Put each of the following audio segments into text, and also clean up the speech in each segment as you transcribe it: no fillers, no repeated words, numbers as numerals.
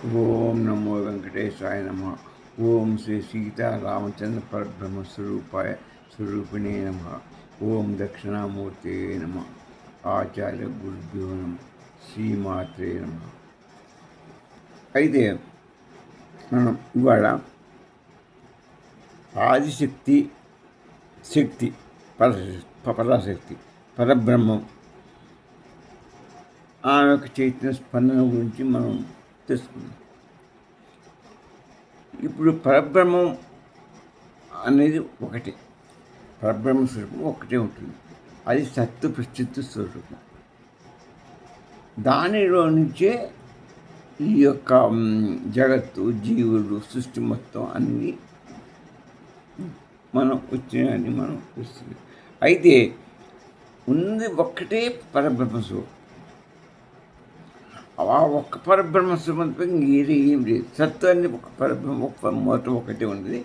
ఓం నమో వెంకటేశాయ నమ. ఓం శ్రీ సీతారామచంద్ర పరబ్రహ్మ స్వరూపిణే నమ. ఓం దక్షిణామూర్తి నమ. ఆచార్య గురుభ్యో నమ. శ్రీమాత్రే నమ. అయితే మనం ఇవాళ ఆదిశక్తి, శక్తి, పరాశక్తి, పరబ్రహ్మం ఆమె యొక్క చైతన్య స్పందన గురించి మనం తెలుసుకుందాం. ఇప్పుడు పరబ్రహ్మం అనేది ఒకటే, పరబ్రహ్మ స్వరూపం ఒకటే ఉంటుంది. అది సత్తు ప్రచిత్తు స్వరూపం. దానిలో నుంచే ఈ యొక్క జగత్తు, జీవులు, సృష్టి మొత్తం అన్నీ మనం వచ్చినాయని మనం చూస్తుంది. అయితే ఉన్నది ఒక్కటే పరబ్రహ్మ స్వరూపం. ఆ ఒక్క పరబ్రహ్మ స్వరూపం ఏది ఏం లేదు. సత్తు అని ఒక పరబ్రహ్మ మొత్తం ఒకటే ఉన్నది.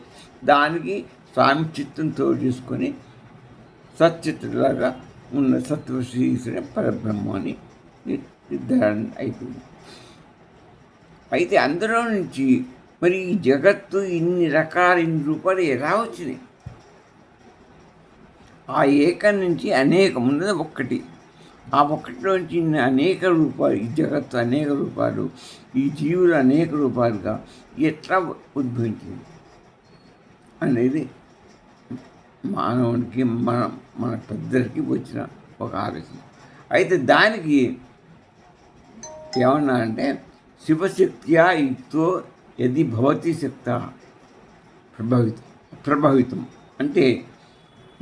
దానికి స్వామి చిత్తంతో చేసుకొని సచ్చిత్తులాగా ఉన్న సత్వ శ్రీశ్వర పరబ్రహ్మ అని నిర్ధారణ అయిపోయింది. అయితే అందులో నుంచి మరి ఈ జగత్తు ఇన్ని రూపాలు ఎలా వచ్చినాయి? ఆ ఏకం నుంచి అనేకం ఉన్నది ఒక్కటి. ఆ ఒక్కటిలోంచి అనేక రూపాలు, ఈ జగత్తు అనేక రూపాలు, ఈ జీవులు అనేక రూపాలుగా ఎట్లా ఉద్భవించింది అనేది మానవునికి మన పెద్దలకి వచ్చిన ఒక ఆలోచన. అయితే దానికి ఏమన్నా అంటే శివశక్త్యా యుక్తో యది భవతి శక్త ప్రభావితం అంటే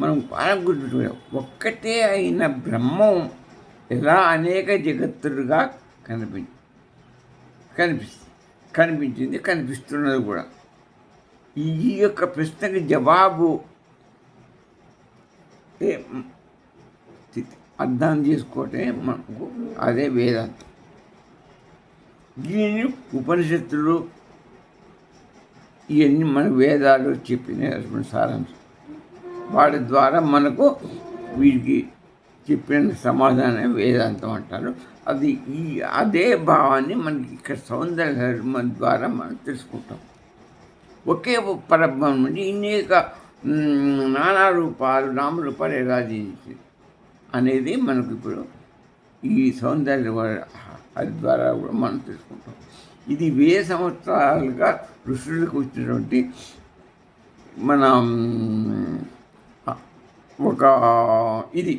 మనం బాగా గుర్తుపెట్టుకోవాలి. ఒక్కటే అయిన బ్రహ్మం ఎలా అనేక జగత్తులుగా కనిపించింది, కనిపిస్తున్నది కూడా. ఈ యొక్క ప్రశ్నకి జవాబు అర్థం చేసుకోవటమే మనకు అదే వేదాంతం. దీని ఉపనిషత్తులు ఇవన్నీ మన వేదాలు చెప్పిన సారాంశం. వాటి ద్వారా మనకు వీరికి చెప్పిన సమాధానం వేదాంతం అంటారు. అది అదే భావాన్ని మనకి ఇక్కడ సౌందర్య ధర్మం ద్వారా మనం తెలుసుకుంటాం. ఒకే పరబ్రహ్మం నుండి అనేక నానా రూపాలు, నామరూపాలు ఎలా జీవించింది అనేది మనకు ఇప్పుడు ఈ సౌందర్య అది ద్వారా కూడా మనం తెలుసుకుంటాం. ఇది 1000 సంవత్సరాలుగా ఋషులకు వచ్చినటువంటి మన ఒక ఇది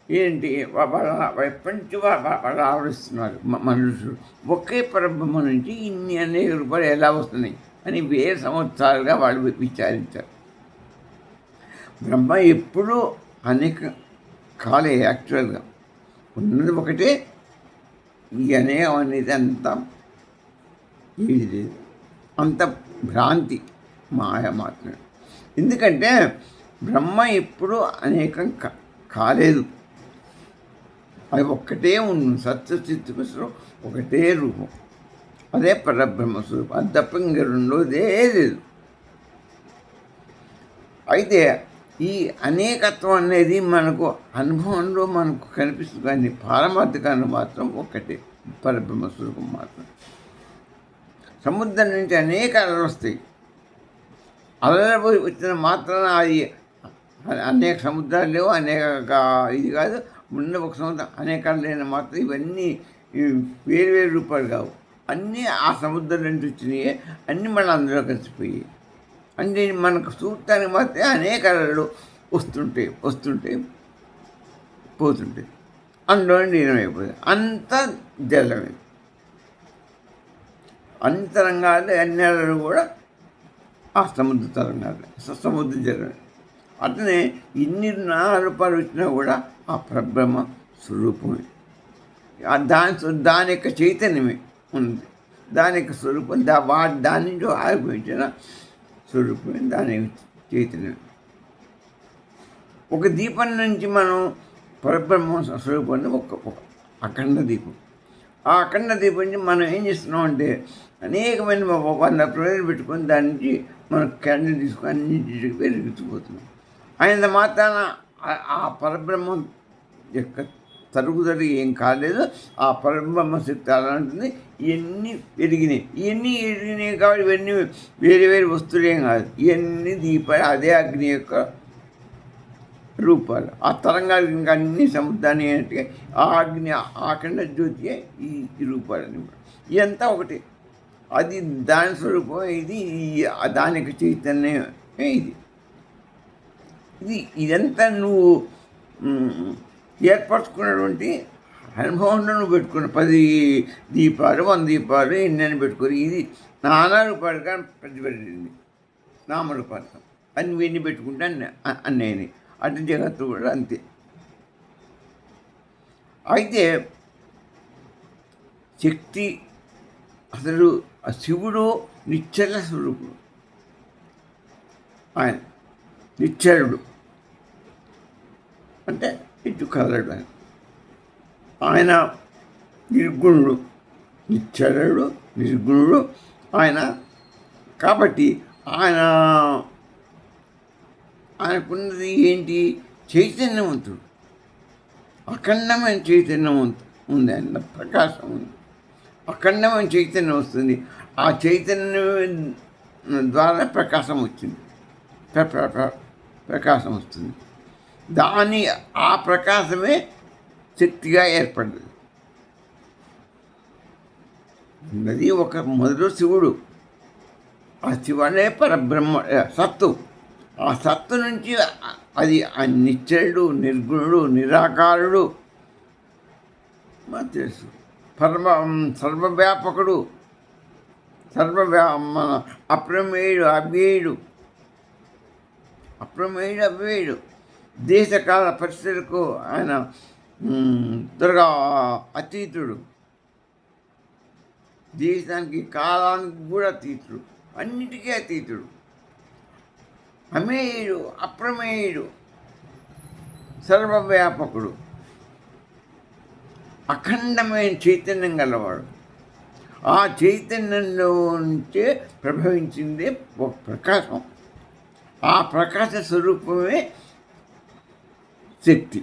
ఏంటి ఎప్పటి నుంచి వాళ్ళు ఆలోచిస్తున్నారు మనుషులు. ఒకే పరబ్రహ్మ నుంచి ఇన్ని అనేక రూపాయలు ఎలా వస్తున్నాయి అని 1000 సంవత్సరాలుగా వాళ్ళు విచారించారు. బ్రహ్మ ఎప్పుడూ అనేక కాలే. యాక్చువల్గా ఉన్నది ఒకటే. ఈ అనేకం అనేది అంత ఏది లేదు, అంత భ్రాంతి, మాయ మాత్రమే. ఎందుకంటే బ్రహ్మ ఎప్పుడూ అనేకం కాలేదు. అది ఒక్కటే ఉంది. సత్యస్థితికి ఒకటే రూపం, అదే పరబ్రహ్మ స్వరూపం. అది తప్ప ఇంక రెండోదే లేదు. అయితే ఈ అనేకత్వం అనేది మనకు అనుభవంలో మనకు కనిపిస్తుంది, కానీ పారమార్థికాన్ని మాత్రం ఒక్కటే పరబ్రహ్మ స్వరూపం మాత్రం. సముద్రం నుంచి అనేక అలలు వస్తాయి. అలలు వచ్చిన మాత్రాన అది అనేక సముద్రాలు లేవు, అనేక ఇది కాదు. ఉన్న ఒక సముద్రం అనేకాలు లేని మాత్రం ఇవన్నీ వేరు రూపాయలు కావు. అన్నీ ఆ సముద్రం నుంచి వచ్చినాయి. అన్నీ మళ్ళీ అందులో కలిసిపోయాయి. అంటే మనకు చూడటానికి మాత్రమే అనేక అలలు వస్తుంటాయి పోతుంటాయి. అందులో లీనమైపోతుంది. అంత జలమే. అన్ని తరంగాలు, అన్ని అలలు కూడా ఆ సముద్ర తరంగాలు, సముద్ర జలమే. అట్లనే ఇన్ని నానా రూపాయలు వచ్చినా కూడా ఆ పరబ్రహ్మ స్వరూపమే. దాని యొక్క చైతన్యమే ఉంది. దాని యొక్క స్వరూపం దాని నుంచి ఆవిర్భవించిన స్వరూపమే దాని చైతన్యం. ఒక దీపం నుంచి మనం పరబ్రహ్మ స్వరూపాన్ని ఒక అఖండ దీపం. ఆ అఖండ దీపం నుంచి మనం ఏం చేస్తున్నాం అంటే అనేకమైన 100 ప్రజలు పెట్టుకొని దాని నుంచి మనం క్యాండిల్ తీసుకొని అన్నింటికి వెలుగుతుపోతున్నాం. ఆయన మాత్రాన ఆ పరబ్రహ్మం యొక్క తరుగుదల ఏం కాలేదు. ఆ పరబ్రహ్మ శక్తి అలాంటిది. ఇవన్నీ ఎరిగినాయి కాబట్టి ఇవన్నీ వేరే వేరే వస్తువులేం కాదు. ఇవన్నీ దీపాలు అదే అగ్ని యొక్క రూపాలు. ఆ తరంగాలు ఇంకా అన్ని సముద్రాన్ని ఏంటంటే ఆ అగ్ని ఆఖండ జ్యోతియే ఈ రూపాలని. ఇదంతా ఒకటి. అది దాని స్వరూపం, ఇది దానికి చైతన్యమే. ఇదంతా నువ్వు ఏర్పరచుకున్నటువంటి అనుభవంలో నువ్వు పెట్టుకున్న 10 దీపాలు 100 దీపాలు ఎన్ని పెట్టుకొని ఇది నానా రూపాయలుగా ప్రతిఫలించింది. నామరూపాలు అన్ని ఎన్ని పెట్టుకుంటే అన్నీ అటు జగత్తు కూడా అంతే. అయితే శక్తి అసలు ఆ శివుడు నిశ్చల స్వరూపుడు. ఆయన నిశ్చలుడు అంటే ఇటు కదలడు. ఆయన నిర్గుణుడు, నిశ్చలుడు, నిర్గుణుడు ఆయన. కాబట్టి ఆయనకున్నది ఏంటి? చైతన్యవంతుడు, అఖండమైన చైతన్యం ఉంది. ఆయన ప్రకాశం ఉంది, అఖండమైన చైతన్యం వస్తుంది. ఆ చైతన్యం ద్వారా ప్రకాశం వచ్చింది, ప్రకాశం వస్తుంది. ఆ ప్రకాశమే శక్తిగా ఏర్పడింది. అది ఒక మొదలు శివుడు. ఆ శివుడే పరబ్రహ్మ సత్తు. ఆ సత్తు నుంచి అది నిశ్చలుడు, నిర్గుణుడు, నిరాకారుడు, తెలుసు. సర్వవ్యాపకుడు, అప్రమేయుడు, అవ్యయుడు. దేశకాల పరిస్థితులకు ఆయన త్వరగా అతీతుడు. దేశానికి కాలానికి కూడా అతీతుడు, అన్నిటికీ అతీతుడు. అమేయుడు, అప్రమేయుడు, సర్వవ్యాపకుడు, అఖండమైన చైతన్యం గలవాడు. ఆ చైతన్యంలో నుంచే ప్రభవించిందే ఒక ప్రకాశం. ఆ ప్రకాశ స్వరూపమే శక్తి.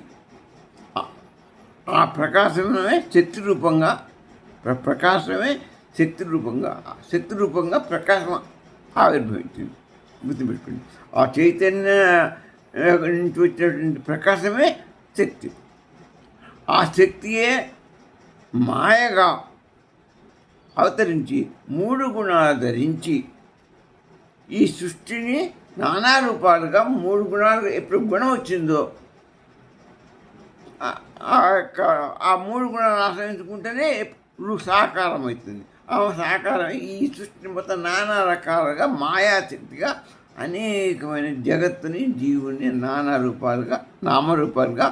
ఆ ప్రకాశమే శక్తి రూపంగా, శక్తి రూపంగా ప్రకాశం ఆవిర్భవించింది. గుర్తుపెట్టుకోండి. ఆ చైతన్య నుంచి వచ్చినటువంటి ప్రకాశమే శక్తి. ఆ శక్తియే మాయగా అవతరించి 3 గుణాలు ధరించి ఈ సృష్టిని నానా రూపాలుగా 3 గుణాలు ఎప్పుడు గుణం వచ్చిందో ఆ 3 గుణాలు ఆశ్రయించుకుంటేనే సాకారం అవుతుంది. ఆ సాకారం ఈ సృష్టిని మొత్తం నానా రకాలుగా మాయాశక్తిగా అనేకమైన జగత్తుని, జీవుని నానా రూపాలుగా, నామరూపాలుగా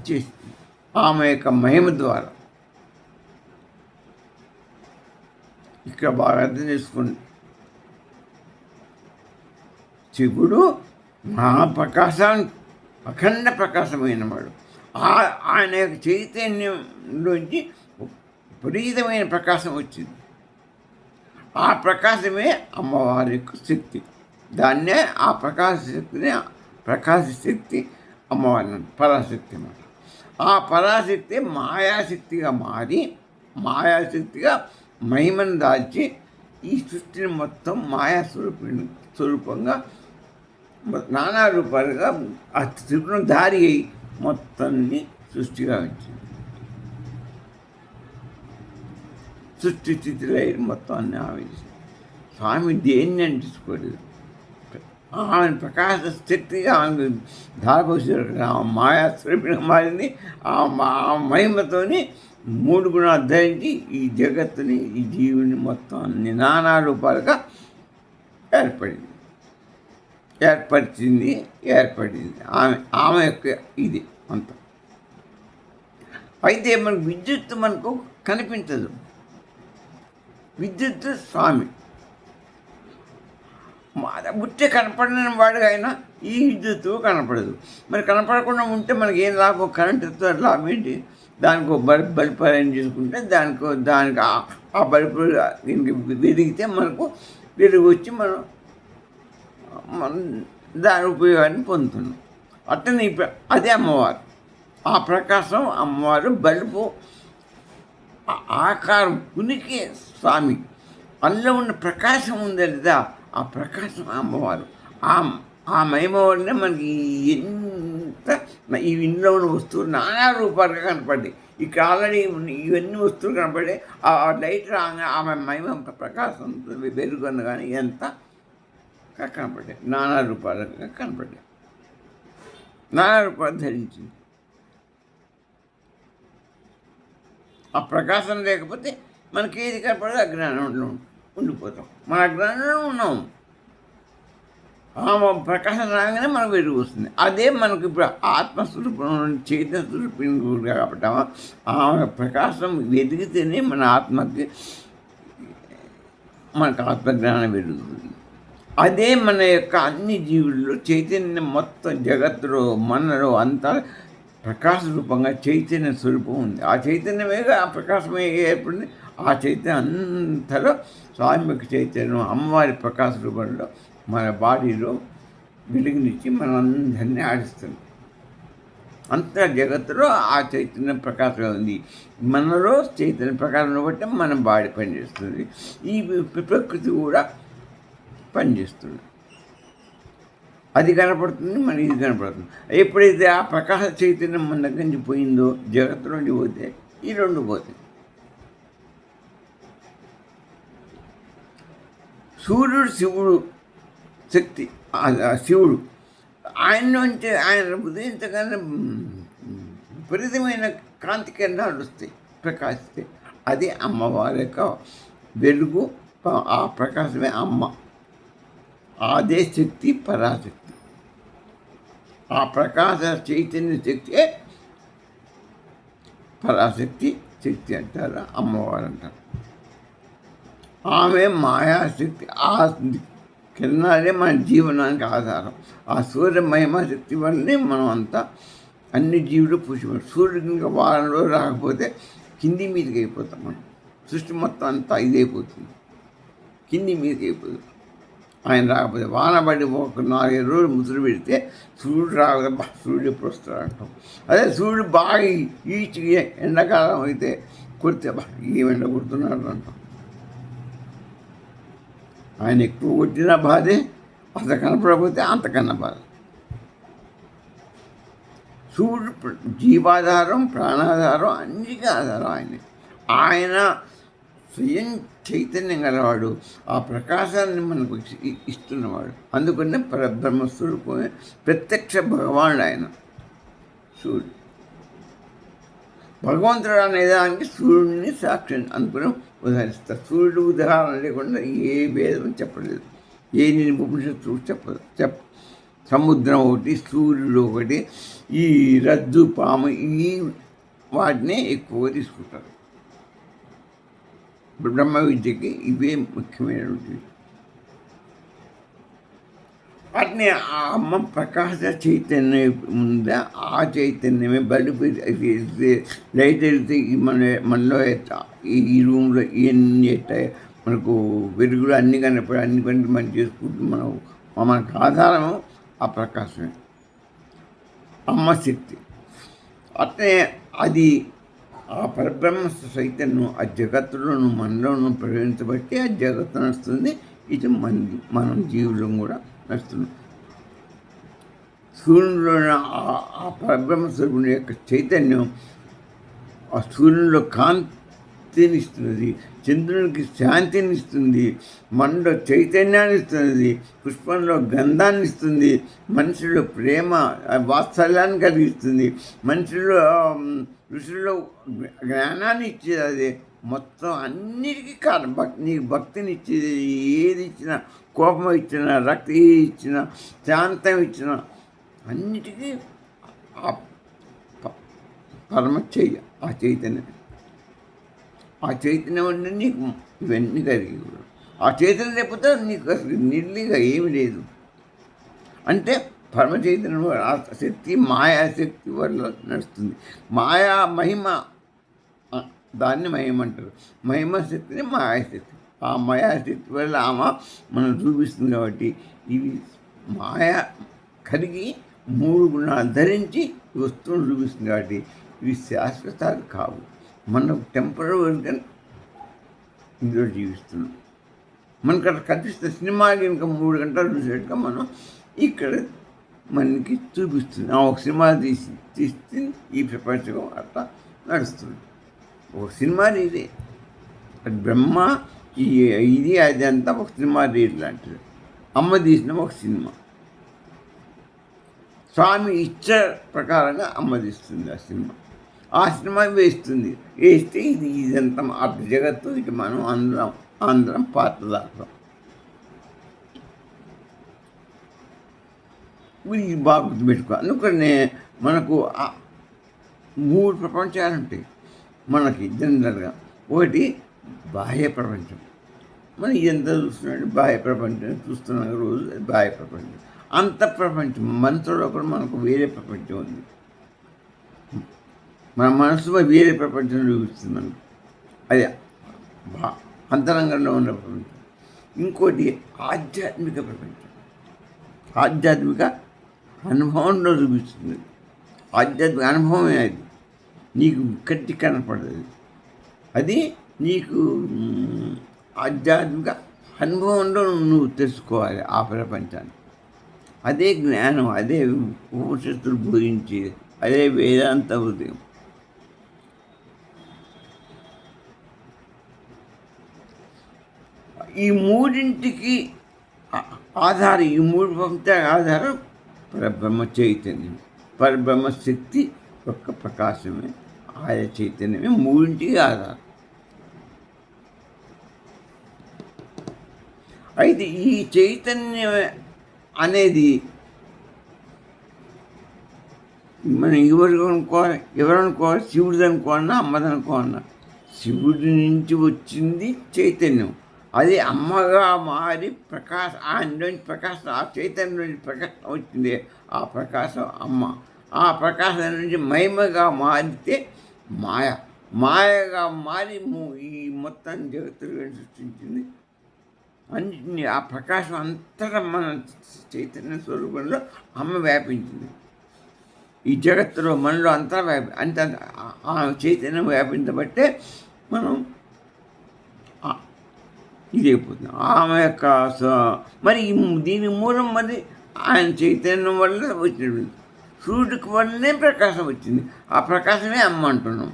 చేస్తుంది ఆమె యొక్క మహిమ ద్వారా. ఇక్కడ బాగా అర్థం చేసుకోండి. శివుడు మహాప్రకాశానికి అఖండ ప్రకాశమైన వాడు. ఆయన యొక్క చైతన్యంలోంచి విపరీతమైన ప్రకాశం వచ్చింది. ఆ ప్రకాశమే అమ్మవారి యొక్క శక్తి. దాన్నే ఆ ప్రకాశశక్తి అమ్మవారి పరాశక్తి అన్నమాట. ఆ పరాశక్తి మాయాశక్తిగా మారి, మాయాశక్తిగా మహిమను దాల్చి ఈ సృష్టిని మొత్తం మాయా స్వరూపంగా నానా రూపాలుగా ఆ త్రిపురం దారి అయి మొత్తాన్ని సృష్టిగా వచ్చింది. సృష్టి స్థితిలో మొత్తం అన్ని ఆవేశం. స్వామి దేన్ని అంటించుకోలేదు. ఆమె ప్రకాశ శక్తిగా ఆమె ధారపోసారు. మాయా స్వరూపిగా మారింది. ఆ మహిమతోని 3 గుణాలు ధరించి ఈ జగత్తుని, ఈ జీవుని మొత్తం అన్ని నానా రూపాలుగా ఏర్పడింది. ఆమె యొక్క ఇది అంత. అయితే మనకు విద్యుత్ మనకు కనిపించదు. విద్యుత్ స్వామి ముట్టే కనపడిన వాడుగా అయినా ఈ విద్యుత్తు కనపడదు. మరి కనపడకుండా ఉంటే మనకి ఏం లాభం? కరెంటుతో లాభం ఏంటి? దానికి ఒక బల్బ్ అరేంజ్ చేసుకుంటే దానికి ఆ బల్బు దీనికి వెలిగితే మనకు వెలుగు వచ్చి మనం దాని ఉపయోగాన్ని పొందుతున్నాం. అట్లనే అదే అమ్మవారు. ఆ ప్రకాశం అమ్మవారు బలుపు ఆకారం ఉనికి స్వామి. అందులో ఉన్న ప్రకాశం ఉంది కదా, ఆ ప్రకాశం అమ్మవారు. ఆ ఆ మహిమ వల్లనే మనకి ఎంత ఈ ఇంట్లో ఉన్న వస్తువులు నానా రూపాలుగా కనపడ్డాయి. ఇక్కడ ఆల్రెడీ ఇవన్నీ వస్తువులు కనపడ్డాయి. ఆ లైట్ రాగా ఆమె మహిమ ప్రకాశం వెలుగున్న కానీ ఎంత కనపడ్డాయి, నానా రూపాలుగా కనపడ్డాయి, నానా రూపాలు ధరించింది. ఆ ప్రకాశం లేకపోతే మనకి ఏది కనపడదు, అజ్ఞానంలో ఉండిపోతాం. మన అజ్ఞానంలో ఉన్నాం. ప్రకాశం రాగానే మనకు వెలుగు వస్తుంది. అదే మనకు ఇప్పుడు ఆత్మస్వరూపం చైతన్య స్వరూపం కాబట్టి ఆ ప్రకాశం వెలిగితేనే మన ఆత్మకి మనకు ఆత్మజ్ఞానం వెలుగుతుంది. అదే మన యొక్క అన్ని జీవుల్లో చైతన్యం మొత్తం జగత్తులో మనలో అంతా ప్రకాశ రూపంగా చైతన్య స్వరూపం ఉంది. ఆ చైతన్యమేగా ఆ ప్రకాశమే ఏర్పడింది. ఆ చైతన్యం అంతలో స్వామిక చైతన్యం అమ్మవారి ప్రకాశ రూపంలో మన బాడీలో వెలుగునిచ్చి మనందరినీ ఆడిస్తుంది. అంత జగత్తులో ఆ చైతన్య ప్రకాశం ఉంది. మనలో చైతన్య ప్రకాశం బట్టి మన బాడీ పనిచేస్తుంది. ఈ ప్రకృతి కూడా పనిచేస్తుంది. అది కనపడుతుంది, మన ఇది కనపడుతుంది. ఎప్పుడైతే ఆ ప్రకాశ చైతన్యం మన దగ్గర నుంచి పోయిందో, జగత్తులోంచి పోతే ఈ రెండు పోతాయి. సూర్యుడు శివుడు శక్తి, శివుడు ఆయన నుంచి ఆయన ఉదయించగానే విపరీతమైన కాంతి కిరణాలు వస్తాయి, ప్రకాశిస్తాయి. అది అమ్మవారి యొక్క వెలుగు. ఆ ప్రకాశమే అమ్మ. అదే శక్తి పరాశక్తి. ఆ ప్రకాశ చైతన్య శక్తి పరాశక్తి శక్తి అంటారు, అమ్మవారు అంటారు. ఆమె మాయాశక్తి. ఆ కిరణాలే మన జీవనానికి ఆధారం. ఆ సూర్య మహిమాశక్తి వల్లనే మనం అంతా అన్ని జీవులు పుష్టి. సూర్యుడు ఇంకా వారంలో రాకపోతే కింది మీదకి అయిపోతాం. మనం సృష్టి మొత్తం అంతా ఇదైపోతుంది, కింది మీదకి అయిపోతుంది. ఆయన రాకపోతే వానబడి ఒక 4 రోజులు ముసురు పెడితే సూర్యుడు రాకపోతే సూర్యుడు ఎప్పుడు వస్తాడు అంటాం. అదే సూర్యుడు బాగా ఈచి ఎండాకాలం అయితే కొడితే ఈ ఎండ కొడుతున్నాడు అంటాం. ఆయన ఎక్కువ కొట్టిన బాధే, అంత కనపడకపోతే అంతకన్నా బాధ. సూర్యుడు జీవాధారం, ప్రాణాధారం, అన్నిటికీ ఆధారం ఆయనే. ఆయన స్వయం చైతన్యం గలవాడు. ఆ ప్రకాశాన్ని మనకు ఇస్తున్నవాడు. అందుకనే పరబ్రహ్మస్వరూపమే ప్రత్యక్ష భగవానుడు ఆయన సూర్యుడు. భగవంతుడు అనేదానికి సూర్యుడిని సాక్షి అనుకుని ఉదాహరిస్తారు. సూర్యుడు ఉదాహరణ లేకుండా ఏ భేదం చెప్పలేదు, ఏ ఉపనిషత్తు చెప్పదు. సముద్రం ఒకటి, సూర్యుడు ఒకటి, ఈ రజ్జు పాము ఈ వాటినే ఎక్కువగా తీసుకుంటారు. బ్రహ్మ విద్యకి ఇవే ముఖ్యమైనటువంటివి. వాటిని ఆ అమ్మ ప్రకాశ చైతన్యం ఉందా, ఆ చైతన్యమే బలుపు లైట్ వెళ్తే మనలో ఈ రూమ్లో ఇవన్నీ ఎట్టాయి మనకు వెలుగులు అన్ని కనపడి అన్ని పని మనం చేసుకుంటూ మనకు ఆధారము ఆ ప్రకాశమే, అమ్మ శక్తి. అట్లే అది ఆ పరబ్రహ్మ చైతన్యం ఆ జగత్తులోను మనలోనూ ప్రవేశించబట్టి ఆ జగత్తు నడుస్తుంది. ఇది మనం జీవులం కూడా నడుస్తున్నాం. సూర్యుడిలో ఆ పరబ్రహ్మ స్వరూపుని యొక్క చైతన్యం ఆ సూర్యునిలో కాంతిని ఇస్తున్నది, చంద్రునికి శాంతిని ఇస్తుంది, మనలో చైతన్యాన్ని ఇస్తున్నది, పుష్పంలో గంధాన్ని ఇస్తుంది, మనిషిలో ప్రేమ వాత్సల్యాన్ని కలిగిస్తుంది, మనిషిలో ఋషుల్లో జ్ఞానాన్ని ఇచ్చేది అదే. మొత్తం అన్నిటికీ కారణం నీకు భక్తిని ఇచ్చేది. ఏది ఇచ్చినా, కోపం ఇచ్చినా, రక్తి ఇచ్చినా, శాంతం ఇచ్చినా, అన్నిటికీ ఆ పరమ చెయ్య ఆ చైతన్యం. ఆ చైతన్యం అంటే నీకు ఇవన్నీ కలిగి కూడా. ఆ చైతన్యం లేకపోతే నీకు అసలు నిర్లీగా ఏమి లేదు. అంటే పరమ చైతన్యం ఆ శక్తి మాయాశక్తి వల్ల నడుస్తుంది. మాయా మహిమ, దాన్ని మహిమ అంటారు. మహిమ శక్తిని మాయాశక్తి. ఆ మాయాశక్తి వల్ల ఆమె మనం చూపిస్తుంది కాబట్టి ఇవి మాయా కలిగి 3 గుణాలు ధరించి ఈ వస్తువును చూపిస్తుంది కాబట్టి ఇవి శాశ్వతాలు కావు. మనం టెంపరరీగా ఇందులో జీవిస్తున్నాం. మనకు అక్కడ కనిపిస్తే సినిమా కనుక 3 గంటలు చూసేట్టుగా మనం ఇక్కడ మనకి చూపిస్తుంది. ఒక సినిమా తీస్తే ఈ ప్రపంచం అట్లా నడుస్తుంది. ఒక సినిమా ఇదే అది బ్రహ్మ ఇది అది అంతా ఒక సినిమా రీడ్ లాంటిది. అమ్మ తీసిన ఒక సినిమా స్వామి ఇచ్చ ప్రకారంగా అమ్మ తీస్తుంది ఆ సినిమా. ఆ సినిమా వేస్తే ఇదంతా అర్థ జగత్తు, ఇటు మనం అందరం పాత్రదారులం. ఇది బాగా గుర్తుపెట్టుకో. అందుకనే మనకు 3 ప్రపంచాలు ఉంటాయి మనకి జనరల్గా. ఒకటి బాహ్య ప్రపంచం, మనం ఇదంతా చూస్తున్నాడు బాహ్య ప్రపంచం చూస్తున్నాం రోజు, బాహ్య ప్రపంచం. అంత ప్రపంచం మనసులో కూడా మనకు వేరే ప్రపంచం ఉంది. మన మనసులో వేరే ప్రపంచం చూపిస్తుంది మనకు, అది అంతరంగంలో ఉన్న ప్రపంచం. ఇంకోటి ఆధ్యాత్మిక ప్రపంచం, ఆధ్యాత్మిక అనుభవంలో చూపిస్తుంది. ఆధ్యాత్మిక అనుభవమే అది, నీకు కట్టి కనపడదు. అది నీకు ఆధ్యాత్మిక అనుభవంలో నువ్వు తెలుసుకోవాలి ఆ ప్రపంచాన్ని. అదే జ్ఞానం, అదే ఉపనిషత్తులు బోధించి, అదే వేదాంత ఉదయం. ఈ మూడింటికి ఆధారం, ఈ 3 ప్రపంచాల ఆధారం పరబ్రహ్మ చైతన్యం. పరబ్రహ్మ శక్తి యొక్క ప్రకాశమే, ఆయా చైతన్యమే మూడింటికి ఆధారం. అయితే ఈ చైతన్యం అనేది మనం ఎవరు అనుకోవాలి, శివుడిది అనుకోవాలన్నా అమ్మది అనుకోవాలన్నా, శివుడి నుంచి వచ్చింది చైతన్యం. అది అమ్మగా మారి ఆయనలోంచి ప్రకాశం, ఆ చైతన్యం నుంచి ప్రకాశం వచ్చింది. ఆ ప్రకాశం అమ్మ. ఆ ప్రకాశం నుంచి మహిమగా మారితే మాయగా మారి ఈ మొత్తం జగత్తులు సృష్టించింది. అన్నింటినీ ఆ ప్రకాశం అంతటా మన చైతన్య స్వరూపంలో అమ్మ వ్యాపించింది. ఈ జగత్తులో మనలో అంతా అంత ఆ చైతన్యం వ్యాపించబట్టే మనం ఇదైపోతున్నాం. ఆమె యొక్క మరి దీని మూలం మరి ఆయన చైతన్యం వల్ల వచ్చినటువంటి సూర్యుడికి వల్లనే ప్రకాశం వచ్చింది. ఆ ప్రకాశమే అమ్మ అంటున్నాం.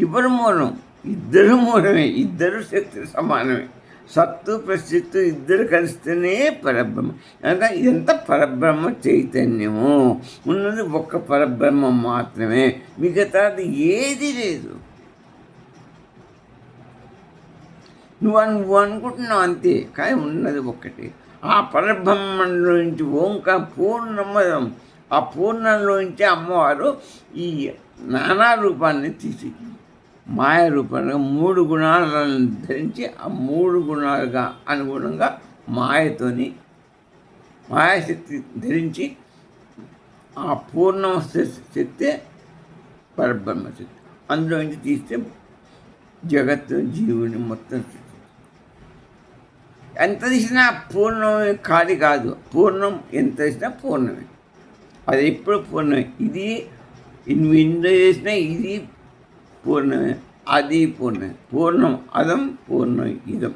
ఇద్దరు మూలం, ఇద్దరు మూలమే, ఇద్దరు శక్తి సమానమే. సత్తు ప్రసిత్తు ఇద్దరు కలిస్తేనే పరబ్రహ్మ. కనుక ఇదంతా పరబ్రహ్మ చైతన్యము. ఉన్నది ఒక్క పరబ్రహ్మం మాత్రమే, మిగతాది ఏది లేదు. నువ్వు అనుకుంటున్నావు అంతే, కానీ ఉన్నది ఒక్కటి. ఆ పరబ్రహ్మంలోంచి ఓంకార పూర్ణమదం, ఆ పూర్ణంలోంచి అమ్మవారు ఈ నానా రూపాన్ని తీసి మాయ రూపంగా 3 గుణాలను ధరించి, ఆ 3 గుణాలుగా అనుగుణంగా మాయాశక్తి ధరించి ఆ పూర్ణ శక్తి పరబ్రహ్మ శక్తి. అందులోంచి తీస్తే జగత్తు జీవుని మొత్తం ఎంత తీసినా పూర్ణమే ఖాళీ కాదు. పూర్ణం ఎంత తీసినా పూర్ణమే, అది ఎప్పుడు పూర్ణమే. ఇది నువ్వు ఇందులో చేసినా ఇది పూర్ణమే, అది పూర్ణమే. పూర్ణం అదం, పూర్ణం ఇదం.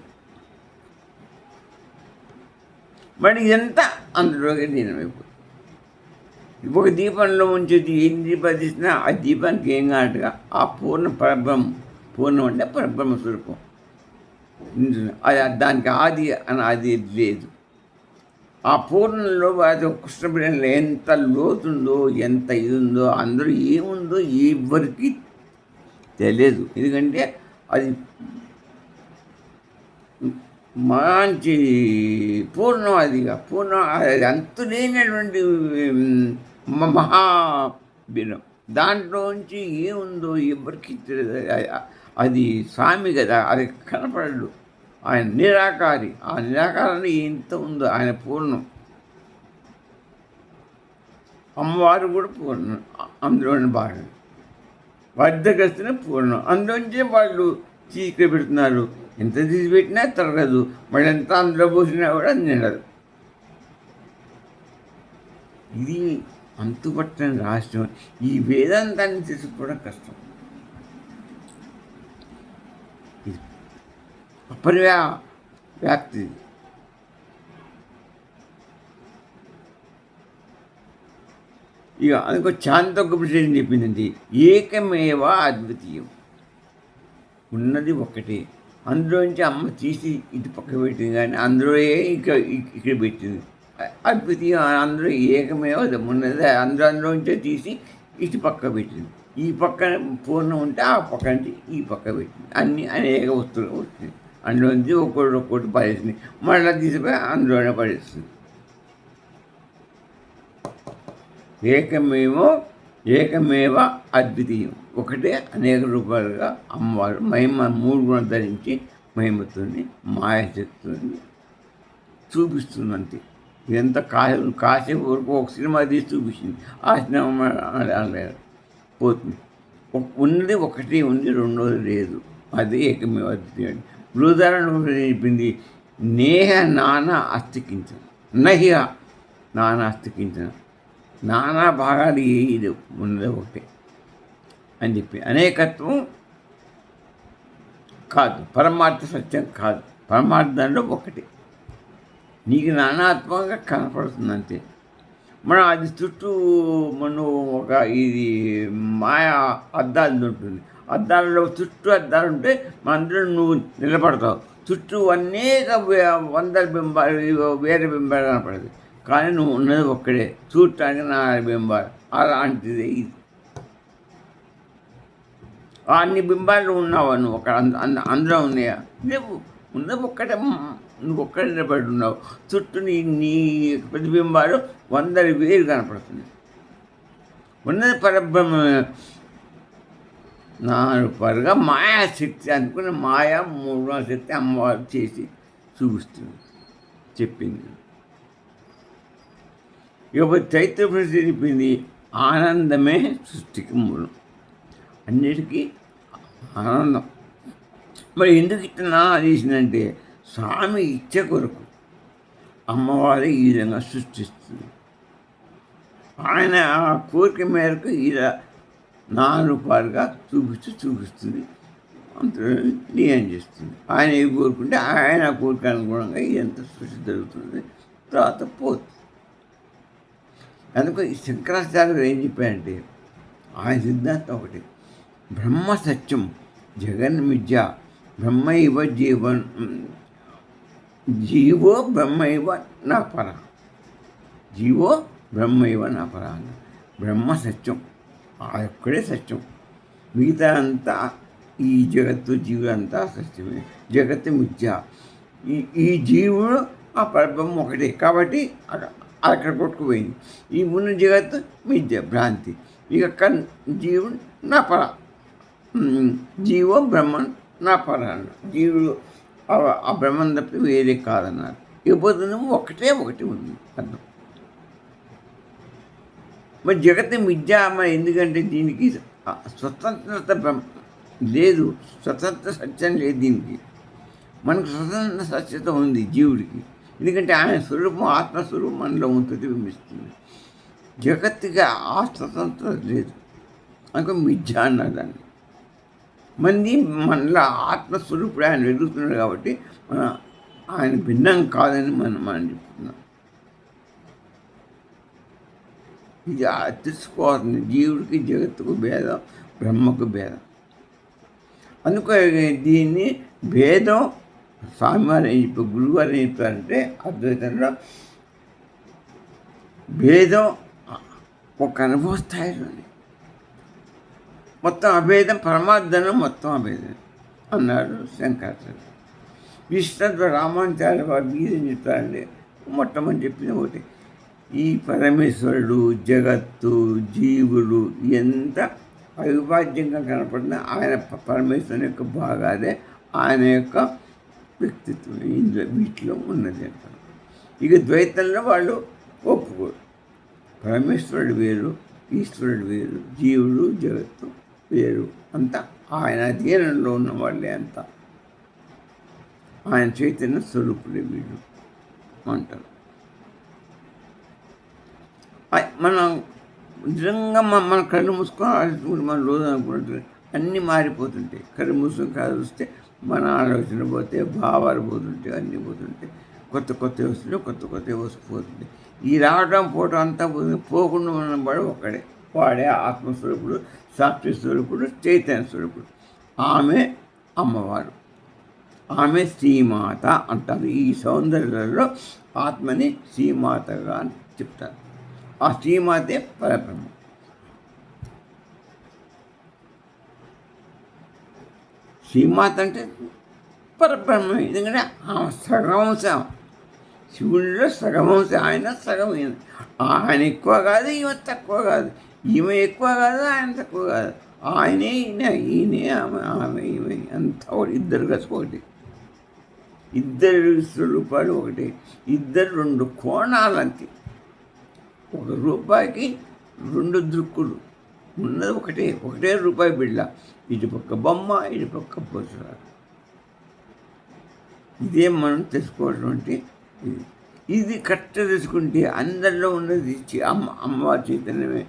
మరి ఇదంతా అందులోకి లీనమైపోతుంది. ఒక దీపంలో ఉంచేది ఎన్ని దీపాలు తీసినా ఆ దీపానికి ఏం కానట్టుగా ఆ పూర్ణ పరబ్రహ్మ, పూర్ణం అంటే పరబ్రహ్మ స్వరూపం. అది దానికి అది లేదు. ఆ పూర్ణంలో అది కృష్ణబిడ్డలో ఎంత లోతుందో, ఎంత ఇది ఉందో, అందరూ ఏముందో ఎవరికి తెలియదు. ఎందుకంటే అది మంచి పూర్ణం, పూర్ణం, అది అంతు లేనటువంటి మహాబిలం. దాంట్లోంచి ఏముందో ఎవరికి తెలియదు. అది స్వామి కదా, అది కనపడడు. ఆయన నిరాకారి. ఆ నిరాకారాన్ని ఎంత ఉందో ఆయన పూర్ణం. అమ్మవారు కూడా పూర్ణం, అందులోని భాగం. వద్దగస్తున్న పూర్ణం, అందులోంచే వాళ్ళు చీకటి పెడుతున్నారు. ఎంత తీసి పెట్టినా తరగదు, మళ్ళీ ఎంత అందులో పోసినా కూడా నిండదు. ఇది అంతుపట్టని రహస్యం. ఈ వేదాంతాన్ని తెలుసుకోవడం కష్టం. ఇది వ్యాప్తి. ఇక అందుకో చాందోగ్యోపనిషత్తు చెప్పిందండి, ఏకమేవ అద్వితీయం. ఉన్నది ఒకటే. అందులోంచి అమ్మ తీసి ఇటు పక్క పెట్టింది, కానీ అందులో ఇక్కడ పెట్టింది. అద్వితీయం, అందులో ఏకమేవ ఉన్నది, అందులోంచే తీసి ఇటు పక్క పెట్టింది. ఈ పక్కన పూర్ణం ఉంటే ఆ పక్క నుంచి ఈ పక్క పెట్టింది. అన్నీ అనేక వస్తువులు వచ్చింది. అందులోంచి ఒక్కొక్కటి పడేసింది, మళ్ళీ తీసిపోయి అందులోనే పడేస్తుంది. ఏకమేవ అద్వితీయం. ఒకటే అనేక రూపాయలుగా అమ్మవారు మహిమ 3 గుణం ధరించి మహిమతోని మాయాశక్తిని చూపిస్తుందంతే. ఎంత కాసేపు వరకు ఒక సినిమా తీసి చూపించింది, ఆ సినిమా పోతుంది. ఉన్నది ఒకటి ఉంది, రెండోది లేదు. అది ఏకమేవ అద్వితీయం. బృహదారణ చెప్పింది, నేహ నానా అస్తికించన, నహిహ నానా అస్తికించన, నానా భాగాలు ఇది ఉన్నది ఒకటే అని చెప్పి. అనేకత్వం కాదు, పరమార్థ సత్యం కాదు, పరమార్థంలో ఒకటి. నీకు నానాత్మకంగా కనపడుతుంది అంతే. మనం అది చుట్టూ మనం ఇది మాయా అద్దాలు ఉంటుంది, అద్దాలలో చుట్టూ అద్దాలు ఉంటే అందులో నువ్వు నిలబడతావు. చుట్టూ అనేక వందల బింబాలు, వేరే బింబాలు కనపడదు, కానీ నువ్వు ఉన్నది ఒక్కడే, చూడటానికి నా బింబాలు. అలాంటిది ఇది. అన్ని బింబాలు ఉన్నావా నువ్వు? ఒక అందులో ఉన్నాయా? లేవు. ఉన్నది ఒక్కటే, నువ్వు ఒక్కడే నిలబడి ఉన్నావు. చుట్టూ నీ ప్రతిబింబాలు 100,000 కనపడుతుంది. ఉన్నది పరబ్రహ్మ. 4 మాయాశక్తి అనుకుని మాయా 3వ శక్తి అమ్మవారు చేసి చూపిస్తుంది, చెప్పింది. ఇకపోతే చైత్రపనిషత్తు చెప్పింది, ఆనందమే సృష్టికి మూలం. అన్నిటికీ ఆనందం. మరి ఎందుకు ఇట్లా చేసిందంటే, స్వామి ఇచ్చే కొరకు అమ్మవారి ఈ విధంగా సృష్టిస్తుంది. ఆయన ఆ కోరిక మేరకు ఇలా 4 రూపాయలుగా చూపిస్తుంది, అంత లీనం చేస్తుంది. ఆయన ఏవి కోరుకుంటే ఆయన కోరిక అనుగుణంగా ఎంత సృష్టి జరుగుతుంది, తర్వాత పోతుంది. అందుకు ఈ శంకరాచార్యులు ఏం చెప్పారంటే, ఆయన సిద్ధాంతం ఒకటి, బ్రహ్మ సత్యం జగన్మిథ్య బ్రహ్మైవ జీవో బ్రహ్మైవ నా పర, జీవో బ్రహ్మైవ నా పర. బ్రహ్మ సత్యం, ఆ ఒక్కడే సత్యం. మిగతా అంతా ఈ జగత్తు జీవులంతా సత్యమే. జగత్తు మిథ్య. ఈ జీవుడు ఆ పరబ్రహ్మ ఒకటే కాబట్టి అక్కడ కొట్టుకుపోయింది. ఈ ఉన్న జగత్తు మిథ్య, భ్రాంతి. ఇక జీవుడు నా పర, జీవో బ్రహ్మన్ నా పర అన్నారు. జీవుడు ఆ బ్రహ్మం తప్పి వేరే కాదన్నారు. ఇకపోతే ఒకటే ఉంది అర్థం. మరి జగత్తు మిథ్య. మరి ఎందుకంటే దీనికి స్వతంత్రత లేదు, స్వతంత్ర సత్యం లేదు దీనికి. మనకు స్వతంత్ర సత్యత ఉంది జీవుడికి, ఎందుకంటే ఆయన స్వరూపం, ఆత్మస్వరూపం మనలో ప్రతిబింబిస్తుంది. జగత్తుగా ఆ స్వతంత్రత లేదు, అందుకే మిథ్య అన్నారు దాన్ని. మంది మనలో ఆత్మస్వరూపుడు ఆయన వెలుగుతున్నాడు కాబట్టి ఆయన భిన్నం కాదని మనం చెప్తున్నాం. ఇది తెలుసుకోవాల్సింది. జీవుడికి జగత్తుకు భేదం, బ్రహ్మకు భేదం. అందుకే దీన్ని భేదం స్వామివారు ఏం చెప్పారు, గురువారు ఏం చెప్పారంటే, అద్వైతంలో భేదం ఒక అనుభవ స్థాయిలోనే, మొత్తం అభేదం, పరమార్థనం మొత్తం అభేదం అన్నారు శంకరాచార్య. విష్ణు రామానుజాచార్య వారు ఏం చెప్తారంటే, మొట్టమొదటి చెప్పింది ఒకటి, ఈ పరమేశ్వరుడు, జగత్తు, జీవుడు ఎంత అవిభాజ్యంగా కనపడిన ఆయన పరమేశ్వరుని యొక్క భాగాలే ఆయన యొక్క వ్యక్తిత్వం ఇందులో వీటిలో ఉన్నది అంటారు. ఇక ద్వైతంలో వాళ్ళు ఒప్పుకోరు. పరమేశ్వరుడు వేరు, ఈశ్వరుడు వేరు, జీవుడు జగత్తు వేరు, అంతా ఆయన అధీనంలో ఉన్న వాళ్ళే అంతా, ఆయన చైతన్య స్వరూపులే వీళ్ళు అంటారు. మనం నిజంగా మన కళ్ళు మూసుకొని మన రోజు అనుకుంటే అన్నీ మారిపోతుంటాయి. కళ్ళు మూసుకొని కళ్ళు చూస్తే మన ఆలోచన పోతే, భావాలు పోతుంటాయి, అన్నీ పోతుంటాయి. కొత్త కొత్తవి వస్తుంటాయి, కొత్త కొత్తవి వస్తుపోతుంటాయి. ఈ రావడం పోవడం అంతా పోకుండా మనం వాడు ఒక్కడే. వాడే ఆత్మస్వరూపుడు, సాక్షి స్వరూపుడు, చైతన్య స్వరూపుడు. ఆమె అమ్మవారు, ఆమె శ్రీమాత అంటారు. ఈ సౌందర్యంలో ఆత్మని శ్రీమాతగా అని చెప్తారు. ఆ శ్రీమాతే పరబ్రహ్మ. శ్రీమాత అంటే పరబ్రహ్మ. ఎందుకంటే ఆమె సగవంశ, శివుడిలో సగవంశ, ఆయన సగం. ఆయన ఎక్కువ కాదు, ఈమె తక్కువ కాదు. ఈమె ఎక్కువ కాదు, ఆయన తక్కువ కాదు. ఆయనే ఈయన, ఈయనే ఆమె, ఆమె ఈమె అంతా ఒకటి. ఇద్దరు కలిసి ఒకటి. ఇద్దరు స్వరూపాలు ఒకటి. ఇద్దరు రెండు కోణాలంతే. ఒక రూపాయికి రెండు దృక్కులు ఉన్నది ఒకటే. ఒకటే రూపాయి బిళ్ళ. ఇటు పక్క బొమ్మ, ఇటు పక్క బొసరా. ఇదే మనం తెలుసుకోవటువంటి ఇది. ఇది కరెక్ట్గా తెలుసుకుంటే అందరిలో ఉన్నది అమ్మవారి చైతన్యమే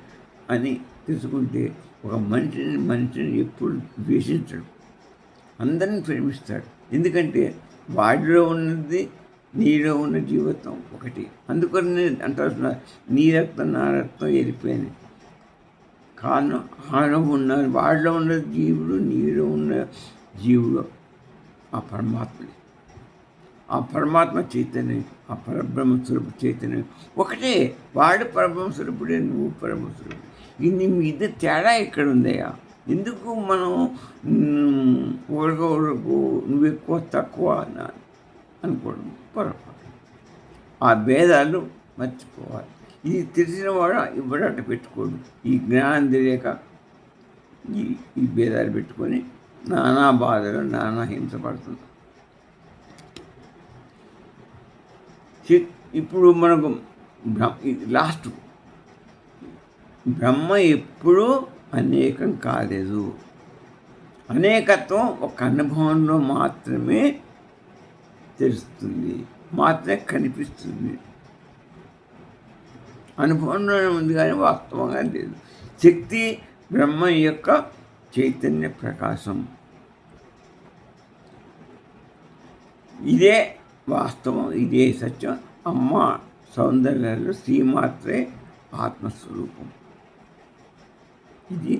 అని తెలుసుకుంటే ఒక మనిషిని ఎప్పుడు ద్వేషించడు, అందరిని ప్రేమిస్తాడు. ఎందుకంటే వాడిలో ఉన్నది, నీలో ఉన్న జీవితం ఒకటి. అందుకని నేను అంటున్నా, నీ రక్తం నా రక్తం వెళ్ళిపోయింది. కారణం ఆలో ఉన్న వాడిలో ఉన్న జీవుడు, నీలో ఉన్న జీవుడు ఆ పరమాత్మని. ఆ పరమాత్మ చైతన్యం, ఆ పరబ్రహ్మ స్వరూపు చైతన్యం ఒకటే. వాడు పరబ్రహ్మ స్వరూపుడే, నువ్వు పరబ్రహ్మ స్వరూపుడు. ఇది మీ ఇద్దరు తేడా ఎక్కడ ఉందయ్యా? ఎందుకు మనం ఒకరికొకరికి నువ్వు ఎక్కువ తక్కువ అనుకోవడం పొరపాటు. ఆ భేదాలు మర్చిపోవాలి. ఇది తెలిసిన వాడు ఇవ్వడం అట్ట పెట్టుకోడు. ఈ జ్ఞానం తెలియక ఈ భేదాలు పెట్టుకొని నానా బాధలు, నానా హింస పడుతుంది. ఇప్పుడు మనకు లాస్ట్, బ్రహ్మ ఎప్పుడూ అనేకం కాలేదు. అనేకత్వం ఒక అనుభవంలో మాత్రమే తెలుస్తుంది, మాత్రమే కనిపిస్తుంది. అనుభవంలోనే ఉంది కానీ వాస్తవంగా లేదు. శక్తి బ్రహ్మ యొక్క చైతన్య ప్రకాశం. ఇదే వాస్తవం, ఇదే సత్యం. అమ్మ సౌందర్యంలో శ్రీమాత్రే ఆత్మస్వరూపం. ఇది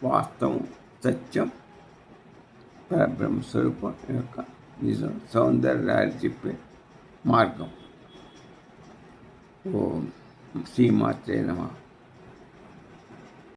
వాస్తవం, సత్యం, పరబ్రహ్మస్వరూపం యొక్క నిజం, సౌందర్యాలు చెప్పే మార్గం. ఓం శ్రీమాత్రే నమః.